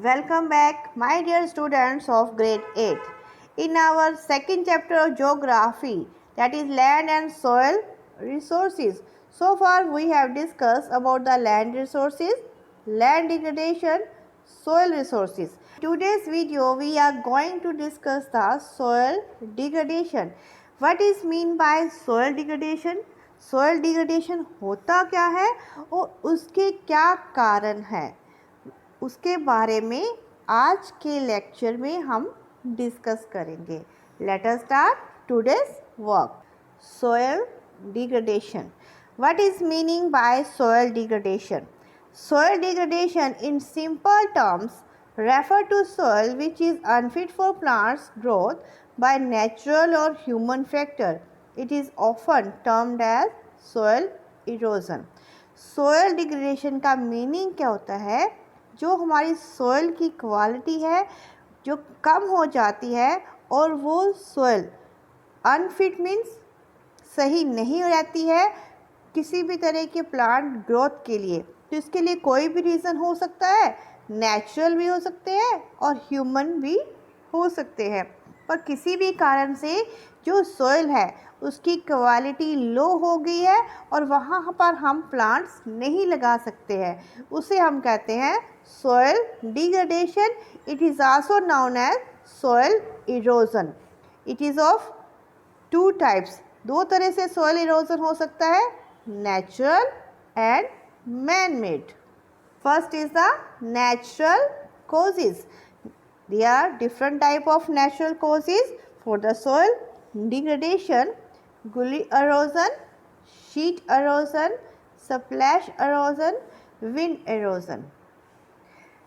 Welcome back, my dear students of grade 8. In our second chapter of geography, that is land and soil resources. So far, we have discussed about the land resources, land degradation, soil resources. In today's video, we are going to discuss the soil degradation. What is mean by soil degradation? soil degradation होता क्या है और उसके क्या कारण हैं, उसके बारे में आज के लेक्चर में हम डिस्कस करेंगे. Let us start today's work. Soil degradation. What is meaning bye soil degradation? Soil degradation in simple terms refer to soil which is unfit for plants growth by natural or human factor. It is often termed as soil erosion. soil degradation का meaning क्या होता है? जो हमारी soil की quality है जो कम हो जाती है और वो सोयल अनफिट मीन्स सही नहीं रहती है किसी भी तरह के प्लांट ग्रोथ के लिए. तो इसके लिए कोई भी रीज़न हो सकता है, नेचुरल भी हो सकते हैं और ह्यूमन भी हो सकते हैं. पर किसी भी कारण से जो सोयल है उसकी क्वालिटी लो हो गई है और वहाँ पर हम प्लांट्स नहीं लगा सकते हैं, उसे हम कहते हैं soil degradation. It is also known as soil erosion. It is of two types. दो तरह से soil erosion हो सकता है, natural and man-made. First is the natural causes. There are different type of natural causes for the soil degradation: gully erosion, sheet erosion, splash erosion, wind erosion.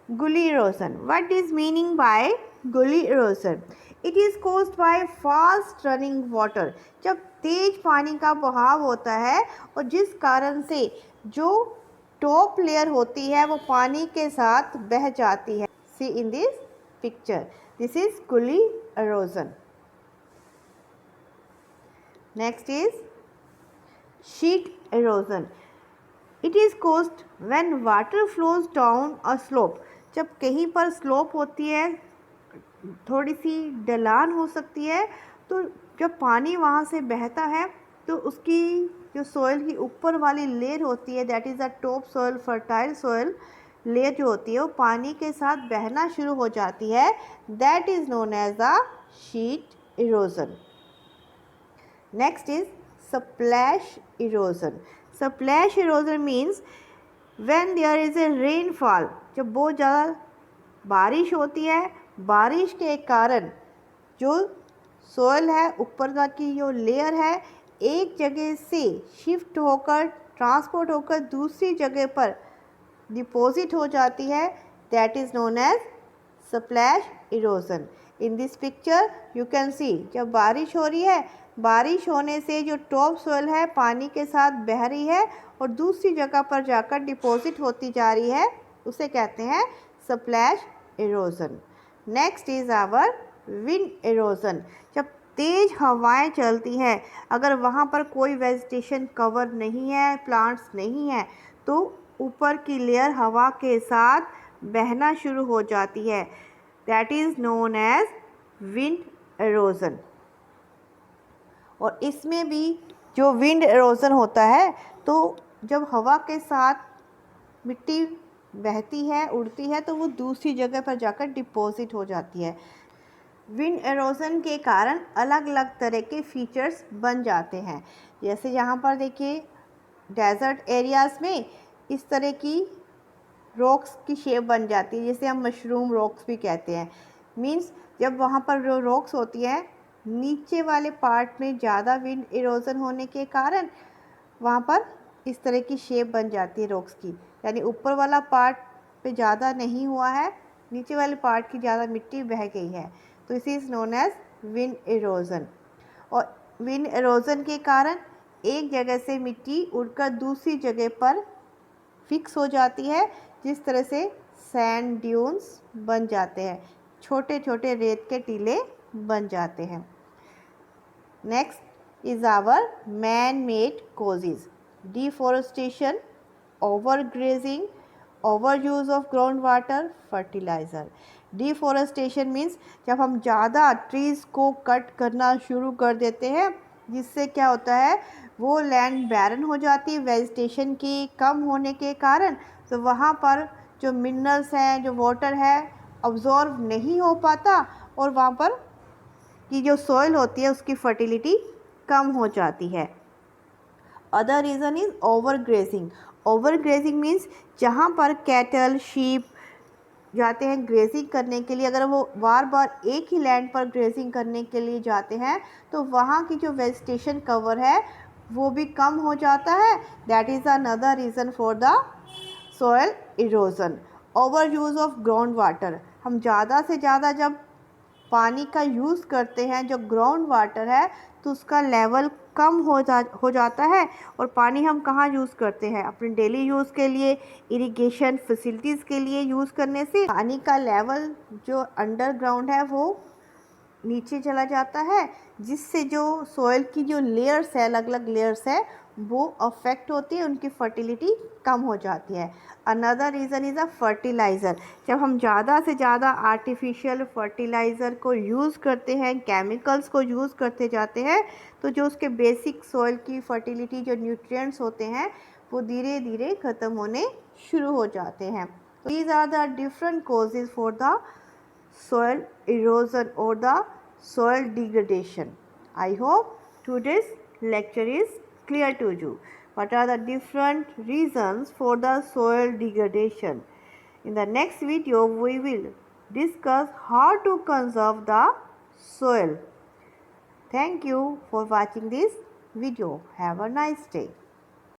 Gully erosion. What is meaning by gully erosion? It is caused by fast running water. जब तेज पानी का बहाव होता है और जिस कारण से जो टॉप लेयर होती है वो पानी के साथ बह जाती है. See in this picture. This is gully erosion. Next is sheet erosion. It is caused when water flows down a slope. जब कहीं पर स्लोप होती है, थोड़ी सी ढलान हो सकती है, तो जब पानी वहाँ से बहता है तो उसकी जो सॉइल की ऊपर वाली लेयर होती है, that is the top soil, fertile soil layer जो होती है वो पानी के साथ बहना शुरू हो जाती है. That is known as the sheet erosion. Next is splash erosion. Splash erosion means when there is a rainfall. जब बहुत ज़्यादा बारिश होती है, बारिश के कारण जो सोयल है, ऊपर का की जो लेयर है, एक जगह से शिफ्ट होकर ट्रांसपोर्ट होकर दूसरी जगह पर डिपॉजिट हो जाती है. That is known as splash erosion. In this picture you can see, जब बारिश हो रही है, बारिश होने से जो टॉप सोयल है पानी के साथ बह रही है और दूसरी जगह पर जाकर डिपॉजिट होती जा रही है, उसे कहते हैं splash erosion. Next is our wind erosion. जब तेज़ हवाएं चलती हैं, अगर वहाँ पर कोई वेजिटेशन कवर नहीं है, प्लांट्स नहीं है, तो ऊपर की लेयर हवा के साथ बहना शुरू हो जाती है. That is known as wind erosion. और इसमें भी जो विंड इरोजन होता है, तो जब हवा के साथ मिट्टी बहती है, उड़ती है, तो वो दूसरी जगह पर जाकर डिपॉजिट हो जाती है. विंड एरोजन के कारण अलग अलग तरह के फीचर्स बन जाते हैं. जैसे यहाँ पर देखिए, डेजर्ट एरियाज़ में इस तरह की रॉक्स की शेप बन जाती है, जिसे हम मशरूम रॉक्स भी कहते हैं. मीन्स जब वहाँ पर जो रॉक्स होती हैं, नीचे वाले पार्ट में ज़्यादा विंड इरोजन होने के कारण वहाँ पर इस तरह की शेप बन जाती है रॉक्स की. यानी ऊपर वाला पार्ट पे ज़्यादा नहीं हुआ है, नीचे वाले पार्ट की ज़्यादा मिट्टी बह गई है, तो इस is known as wind erosion. और विंड इरोजन के कारण एक जगह से मिट्टी उड़कर दूसरी जगह पर फिक्स हो जाती है, जिस तरह से सैंड ड्यून्स बन जाते हैं, छोटे छोटे रेत के टीले बन जाते हैं. Next is our man made causes. Deforestation, overgrazing, over use of ground water, fertilizer. Deforestation means जब हम ज़्यादा ट्रीज़ को कट करना शुरू कर देते हैं, जिससे क्या होता है वो लैंड बैरन हो जाती है वेजिटेशन की कम होने के कारण। तो वहाँ पर जो मिनरल्स हैं, जो वाटर है, अब्जॉर्ब नहीं हो पाता और वहाँ पर की जो सॉइल होती है उसकी फर्टिलिटी कम हो जाती है। Other reason is over grazing. Over grazing means जहाँ पर कैटल, शीप जाते हैं ग्रेजिंग करने के लिए, अगर वो बार बार एक ही लैंड पर ग्रेजिंग करने के लिए जाते हैं तो वहाँ की जो वेजिटेशन कवर है वो भी कम हो जाता है। That is another reason for the soil erosion. Over use of ground water, हम ज़्यादा से ज़्यादा जब पानी का यूज़ करते हैं, जो ग्राउंड वाटर है, तो उसका लेवल कम हो जाता है। और पानी हम कहाँ यूज़ करते हैं? अपने डेली यूज़ के लिए, इरिगेशन फैसिलिटीज़ के लिए यूज़ करने से पानी का लेवल जो अंडरग्राउंड है वो नीचे चला जाता है, जिससे जो सॉइल की जो लेयर्स है, अलग अलग लेयर्स है, वो अफेक्ट होती है, उनकी फर्टिलिटी कम हो जाती है। Another reason is a fertiliser. जब हम ज़्यादा से ज़्यादा आर्टिफिशियल फर्टिलाइज़र को यूज़ करते हैं, केमिकल्स को यूज़ करते जाते हैं, तो जो उसके बेसिक सॉइल की फर्टिलिटी, जो न्यूट्रिएंट्स होते हैं, वो धीरे धीरे ख़त्म होने शुरू हो जाते हैं। तो these are the different causes for the soil erosion or the soil degradation. I hope today's lecture is clear to you. What are the different reasons for the soil degradation? In the next video, we will discuss how to conserve the soil. Thank you for watching this video. Have a nice day.